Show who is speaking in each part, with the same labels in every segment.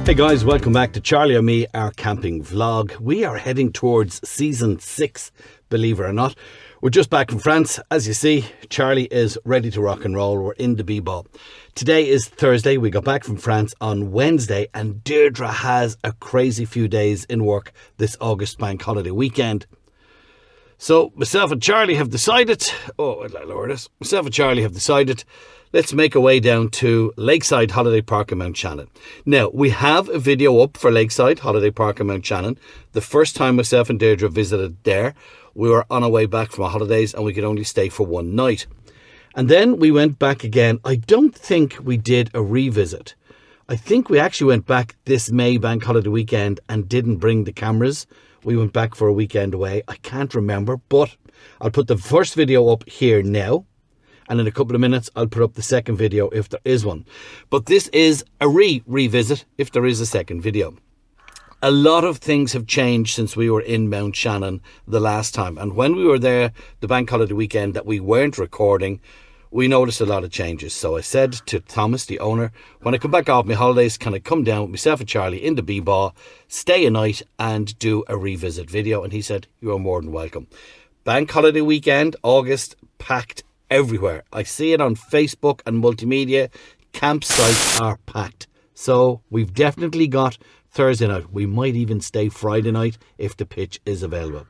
Speaker 1: Hey guys, welcome back to Charlie and me, our camping vlog. We are heading towards season 6, believe it or not. We're just back from France. As you see, Charlie is ready to rock and roll. We're in the BeeBaw. Today is Thursday. We got back from France on Wednesday, and Deirdre has a crazy few days in work this August bank holiday weekend. So myself and Charlie have decided, let's make our way down to Lakeside Holiday Park in Mount Shannon. Now, we have a video up for Lakeside Holiday Park in Mount Shannon. The first time myself and Deirdre visited there, we were on our way back from our holidays and we could only stay for one night. And then we went back again. I don't think we did a revisit. I think we actually went back this May bank holiday weekend and didn't bring the cameras. We went back for a weekend away. I can't remember, but I'll put the first video up here now. And in a couple of minutes, I'll put up the second video if there is one. But this is a revisit if there is a second video. A lot of things have changed since we were in Mount Shannon the last time. And when we were there, the bank holiday weekend that we weren't recording, we noticed a lot of changes. So I said to Thomas, the owner, when I come back off my holidays, can I come down with myself and Charlie in the BeeBaw, stay a night and do a revisit video? And he said, you are more than welcome. Bank holiday weekend, August, packed everywhere. I see it on Facebook and multimedia. Campsites are packed. So we've definitely got Thursday night. We might even stay Friday night if the pitch is available.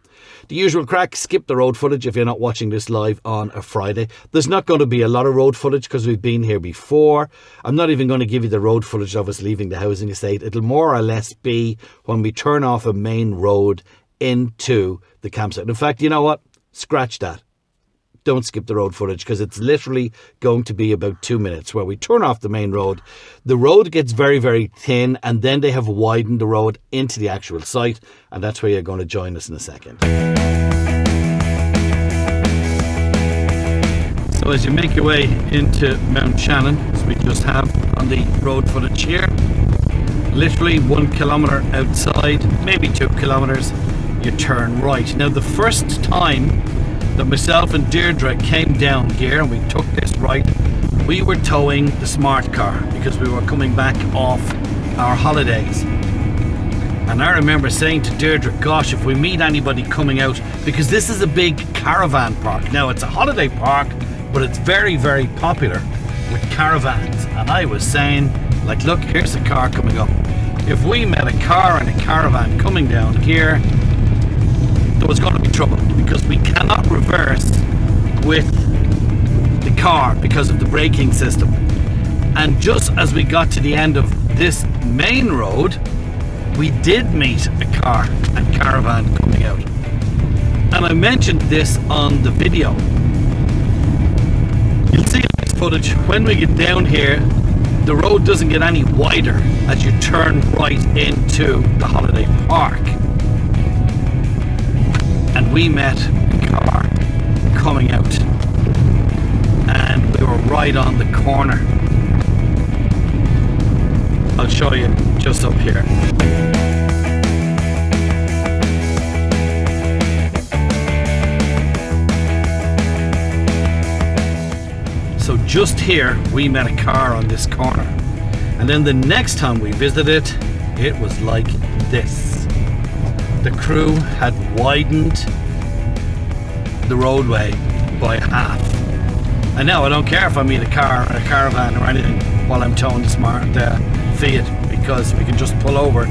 Speaker 1: The usual crack, skip the road footage if you're not watching this live on a Friday. There's not going to be a lot of road footage because we've been here before. I'm not even going to give you the road footage of us leaving the housing estate. It'll more or less be when we turn off a main road into the campsite. In fact, you know what? Scratch that. Don't skip the road footage because it's literally going to be about 2 minutes where we turn off the main road. The road gets very, very thin and then they have widened the road into the actual site, and that's where you're going to join us in a second. So as you make your way into Mount Shannon, as we just have on the road footage here, literally 1 kilometre outside, maybe 2 kilometres, you turn right. Now the first time that myself and Deirdre came down here and we took this right, we were towing the smart car because we were coming back off our holidays. And I remember saying to Deirdre, gosh, if we meet anybody coming out, because this is a big caravan park. Now it's a holiday park, but it's very, very popular with caravans. And I was saying, like, look, here's a car coming up. If we met a car and a caravan coming down here, there was going to be trouble because we cannot reverse with the car because of the braking system. And just as we got to the end of this main road, we did meet a car and caravan coming out. And I mentioned this on the video. You'll see in this footage, when we get down here, the road doesn't get any wider as you turn right into the holiday park. And we met a car coming out and we were right on the corner. I'll show you just up here. So just here we met a car on this corner, and then the next time we visited it was like this. The crew had widened the roadway by half. And now I don't care if I meet a car or a caravan or anything while I'm towing the smart Fiat, because we can just pull over.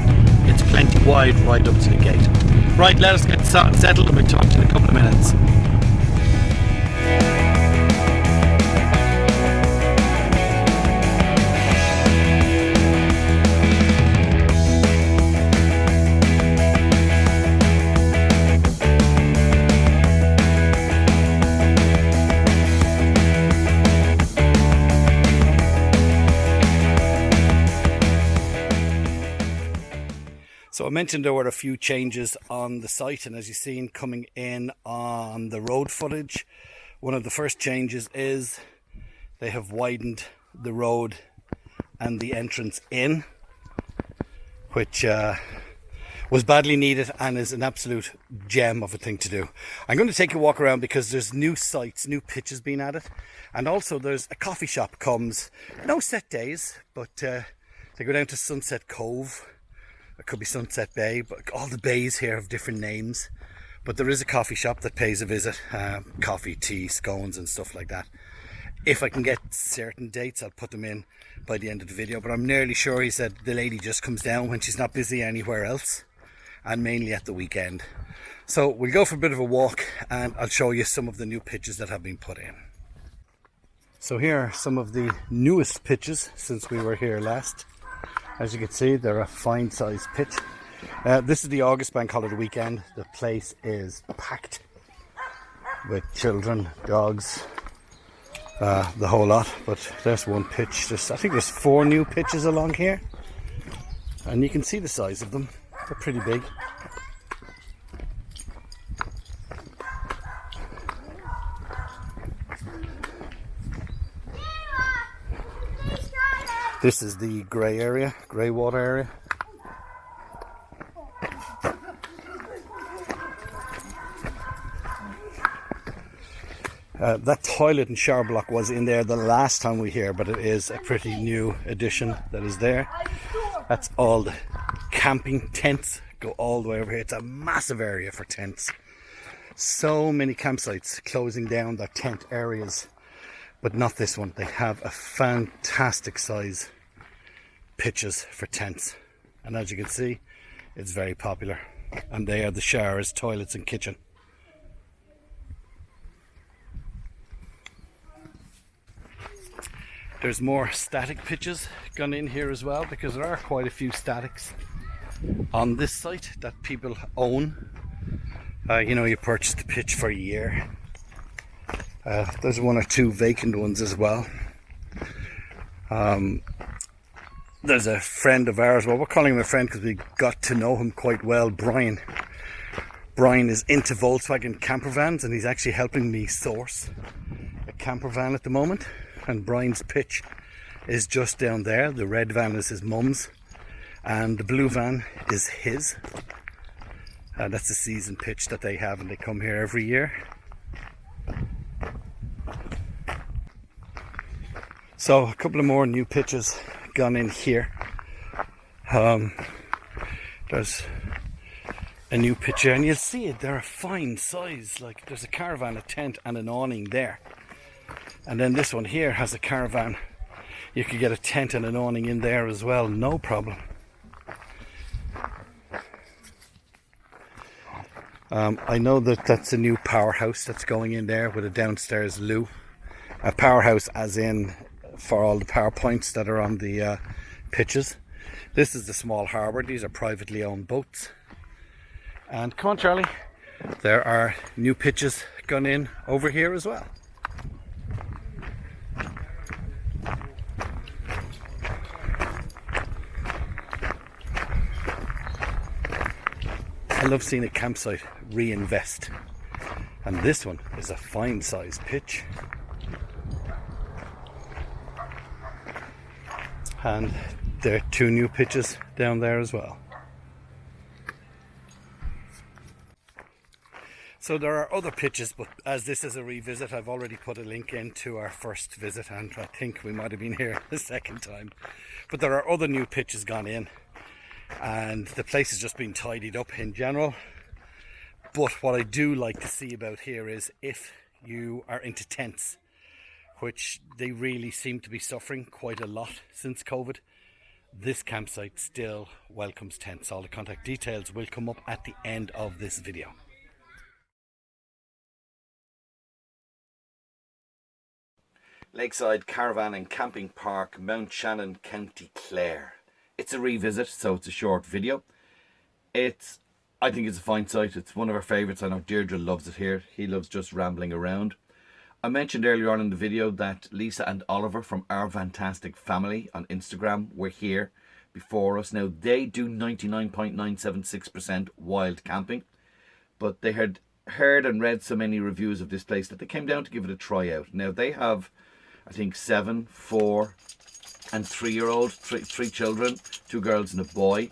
Speaker 1: It's plenty wide right up to the gate. Right, let us get settled and we'll talk to you in a couple of minutes. So I mentioned there were a few changes on the site, and as you've seen coming in on the road footage, one of the first changes is they have widened the road and the entrance in, which was badly needed and is an absolute gem of a thing to do. I'm going to take a walk around because there's new sites, new pitches being added, and also there's a coffee shop comes, no set days, but They go down to Sunset Cove. It could be Sunset Bay, but all the bays here have different names. But there is a coffee shop that pays a visit. Coffee, tea, scones and stuff like that. If I can get certain dates, I'll put them in by the end of the video. But I'm nearly sure he said the lady just comes down when she's not busy anywhere else. And mainly at the weekend. So we'll go for a bit of a walk and I'll show you some of the new pitches that have been put in. So here are some of the newest pitches since we were here last. As you can see, they're a fine size pitch. This is the August bank holiday weekend. The place is packed with children, dogs, the whole lot. But there's one pitch. I think there's 4 new pitches along here. And you can see the size of them. They're pretty big. This is the grey area, grey water area. That toilet and shower block was in there the last time we were here, but it is a pretty new addition that is there. That's all the camping tents, go all the way over here. It's a massive area for tents. So many campsites closing down their tent areas, but not this one. They have a fantastic size pitches for tents, and as you can see, it's very popular. And they are the showers, toilets and kitchen. There's more static pitches gone in here as well, because there are quite a few statics on this site that people own. You know, you purchase the pitch for a year. There's 1 or 2 vacant ones as well. There's a friend of ours, well, we're calling him a friend because we got to know him quite well, Brian. Brian is into Volkswagen camper vans and he's actually helping me source a camper van at the moment. And Brian's pitch is just down there. The red van is his mum's and the blue van is his. That's the season pitch that they have, and they come here every year. So a couple of more new pitches gone in here. There's a new pitch here, and you'll see it, they're a fine size. Like, there's a caravan, a tent and an awning there. And then this one here has a caravan. You could get a tent and an awning in there as well, no problem. I know that that's a new powerhouse that's going in there with a downstairs loo. A powerhouse as in for all the power points that are on the pitches. This is the small harbour. These are privately owned boats. And come on, Charlie. There are new pitches gone in over here as well. I love seeing a campsite reinvest, and this one is a fine size pitch, and there are 2 new pitches down there as well. So there are other pitches, but as this is a revisit, I've already put a link into our first visit, and I think we might have been here the second time. But there are other new pitches gone in, and the place has just been tidied up in general. But what I do like to see about here is, if you are into tents, which they really seem to be suffering quite a lot since COVID, this campsite still welcomes tents. All the contact details will come up at the end of this video. Lakeside Caravan and Camping Park, Mount Shannon, County Clare. It's a revisit, so it's a short video. I think it's a fine site. It's one of our favourites. I know Deirdre loves it here. He loves just rambling around. I mentioned earlier on in the video that Lisa and Oliver from Our Fantastic Family on Instagram were here before us. Now, they do 99.976% wild camping, but they had heard and read so many reviews of this place that they came down to give it a try out. Now, they have, I think, 7, 4 and 3-year-old, three children, 2 girls and a boy.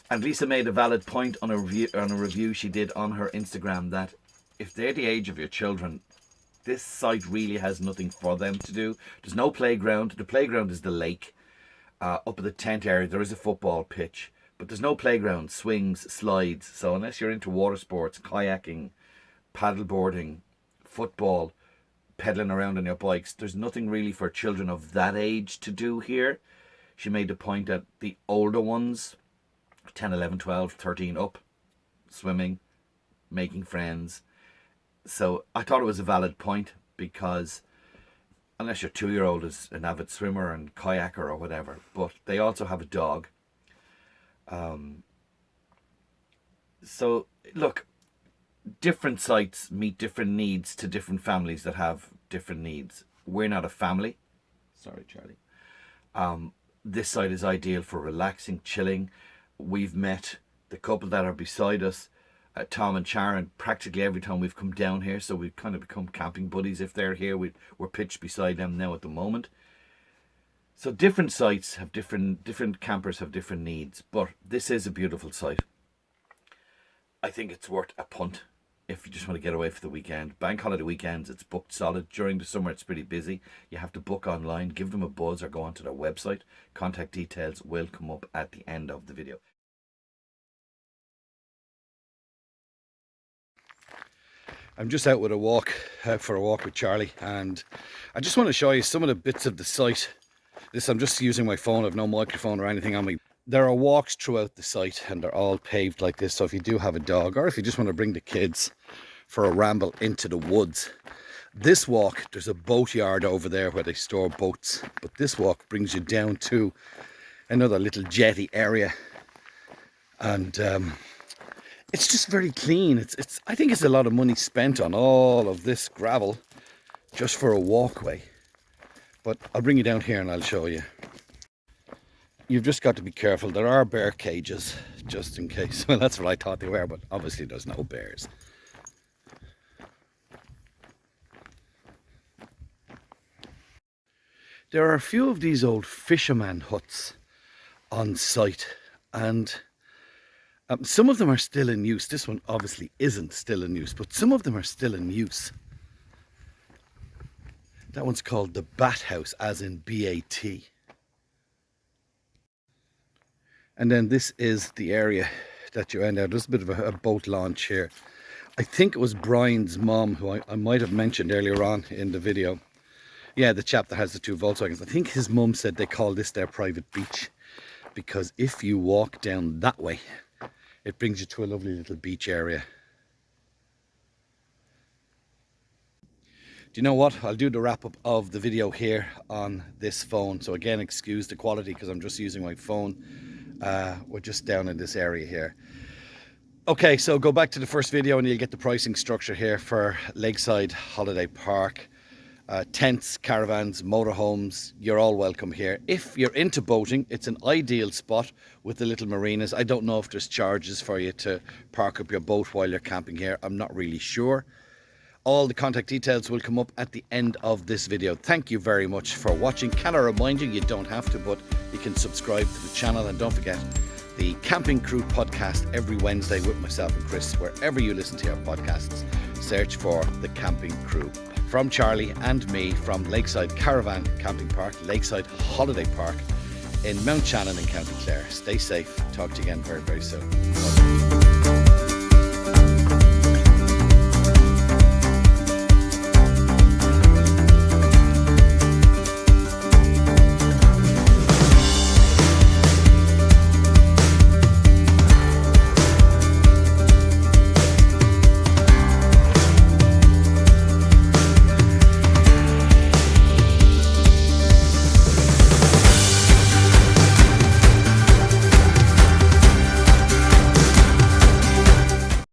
Speaker 1: And Lisa made a valid point on a review she did on her Instagram, that if they're the age of your children, this site really has nothing for them to do. There's no playground. The playground is the lake. Up at the tent area, there is a football pitch, but there's no playground, swings, slides. So unless you're into water sports, kayaking, paddleboarding, football, pedaling around on your bikes, there's nothing really for children of that age to do here. She made the point that the older ones, 10, 11, 12, 13 up, swimming, making friends. So I thought it was a valid point, because unless your 2-year-old is an avid swimmer and kayaker or whatever, but they also have a dog. So look, different sites meet different needs to different families that have different needs. We're not a family. Sorry, Charlie. This site is ideal for relaxing, chilling. We've met the couple that are beside us, Tom and Sharon, practically every time we've come down here. So we've kind of become camping buddies. If they're here, we're pitched beside them now at the moment. So different sites have different campers have different needs. But this is a beautiful site. I think it's worth a punt if you just want to get away for the weekend. Bank holiday weekends, it's booked solid. During the summer, it's pretty busy. You have to book online, give them a buzz, or go onto their website. Contact details will come up at the end of the video. I'm just out with a walk, for a walk with Charlie, and I just want to show you some of the bits of the site. I'm just using my phone. I have no microphone or anything on me. There are walks throughout the site, and they're all paved like this. So if you do have a dog, or if you just want to bring the kids for a ramble into the woods, this walk, there's a boat yard over there where they store boats, but this walk brings you down to another little jetty area, and it's just very clean. I think it's a lot of money spent on all of this gravel just for a walkway. But I'll bring you down here and I'll show you. You've just got to be careful. There are bear cages, just in case. Well, that's what I thought they were, but obviously there's no bears. There are a few of these old fisherman huts on site, and some of them are still in use. This one obviously isn't still in use, but some of them are still in use. That one's called the Bat House, as in B-A-T. And then this is the area that you end out. There's a bit of a boat launch here. I think it was Brian's mom, who I might have mentioned earlier on in the video. Yeah, the chap that has the 2 Volkswagens. I think his mum said they call this their private beach, because if you walk down that way, it brings you to a lovely little beach area. Do you know what? I'll do the wrap up of the video here on this phone. So again, excuse the quality because I'm just using my phone. We're just down in this area here. Okay, so go back to the first video and you'll get the pricing structure here for Lakeside Holiday Park. Tents, caravans, motorhomes, you're all welcome here. If you're into boating, it's an ideal spot with the little marinas. I don't know if there's charges for you to park up your boat while you're camping here. I'm not really sure. All the contact details will come up at the end of this video. Thank you very much for watching. Can I remind you, you don't have to, but you can subscribe to the channel, and don't forget the Camping Crew podcast every Wednesday with myself and Chris. Wherever you listen to your podcasts, search for the Camping Crew. From Charlie and me from Lakeside Caravan Camping Park, Lakeside Holiday Park in Mount Shannon in County Clare. Stay safe. Talk to you again very, very soon. Bye.